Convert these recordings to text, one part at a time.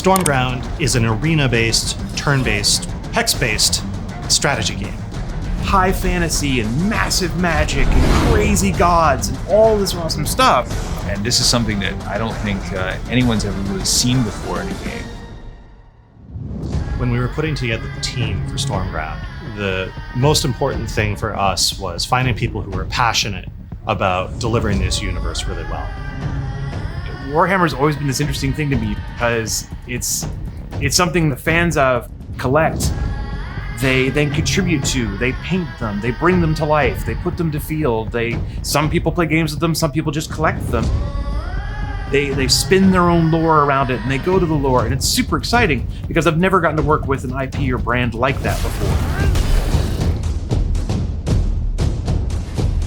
Stormground is an arena-based, turn-based, hex-based strategy game. High fantasy and massive magic and crazy gods and all this awesome stuff. And this is something that I don't think anyone's ever really seen before in a game. When we were putting together the team for Stormground, the most important thing for us was finding people who were passionate about delivering this universe really well. Warhammer's always been this interesting thing to me because it's something the fans of collect. They then contribute to, they paint them, they bring them to life, they put them to field. Some people play games with them, some people just collect them. They spin their own lore around it and they go to the lore, and it's super exciting because I've never gotten to work with an IP or brand like that before.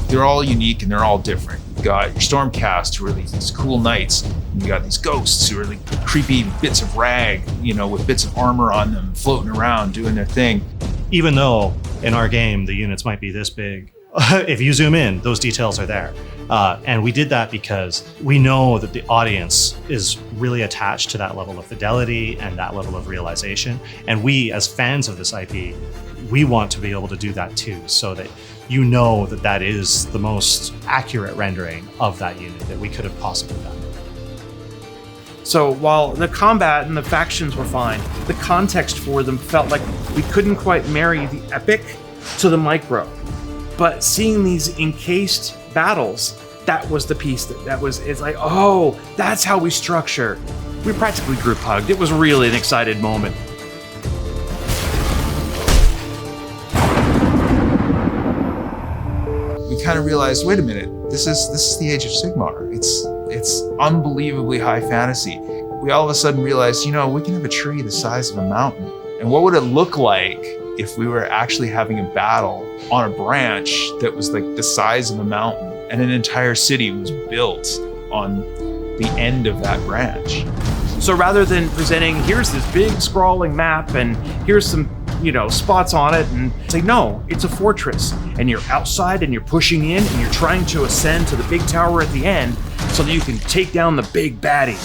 They're all unique and they're all different. You got your Stormcast, who are these cool knights. And you got these ghosts who are like creepy bits of rag, with bits of armor on them, floating around, doing their thing. Even though in our game, the units might be this big, if you zoom in, those details are there. And we did that because we know that the audience is really attached to that level of fidelity and that level of realization. And we, as fans of this IP, we want to be able to do that too, so that you know that that is the most accurate rendering of that unit that we could have possibly done. So while the combat and the factions were fine, the context for them felt like we couldn't quite marry the epic to the micro. But seeing these encased battles, that was the piece it's like, oh, that's how we structure. We practically group hugged. It was really an excited moment. We kind of realized, wait a minute, this is the Age of Sigmar. It's unbelievably high fantasy. We all of a sudden realized, we can have a tree the size of a mountain. And what would it look like if we were actually having a battle on a branch that was like the size of a mountain, and an entire city was built on the end of that branch? So rather than presenting, here's this big sprawling map and here's some spots on it, and say, no, it's a fortress, and you're outside and you're pushing in and you're trying to ascend to the big tower at the end so that you can take down the big baddie.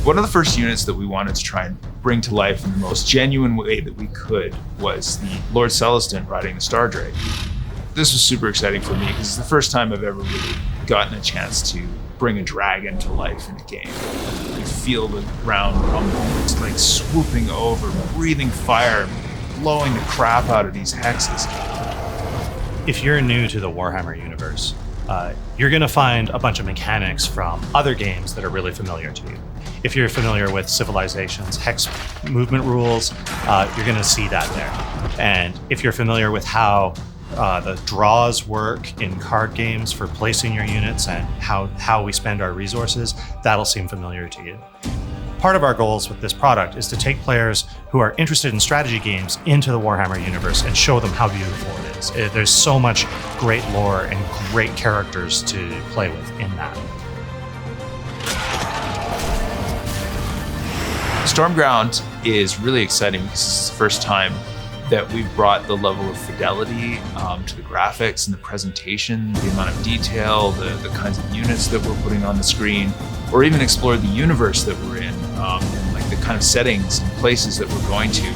One of the first units that we wanted to try and bring to life in the most genuine way that we could was the Lord Celestin riding the Star Drake. This was super exciting for me because it's the first time I've ever really gotten a chance to bring a dragon to life in a game. You feel the ground rumble. It's like swooping over, breathing fire, blowing the crap out of these hexes. If you're new to the Warhammer universe, you're going to find a bunch of mechanics from other games that are really familiar to you. If you're familiar with Civilization's hex movement rules, you're going to see that there. And if you're familiar with how the draws work in card games for placing your units and how we spend our resources, that'll seem familiar to you. Part of our goals with this product is to take players who are interested in strategy games into the Warhammer universe and show them how beautiful it is. There's so much great lore and great characters to play with in that. Stormground is really exciting because it's the first time that we've brought the level of fidelity to the graphics and the presentation, the amount of detail, the kinds of units that we're putting on the screen, or even explore the universe that we're in, and like the kind of settings and places that we're going to.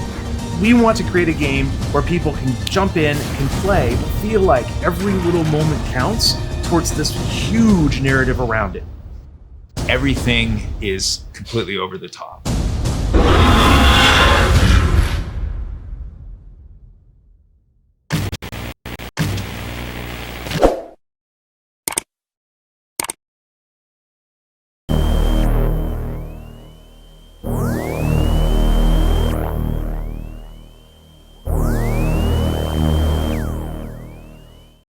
We want to create a game where people can jump in, can play, feel like every little moment counts towards this huge narrative around it. Everything is completely over the top.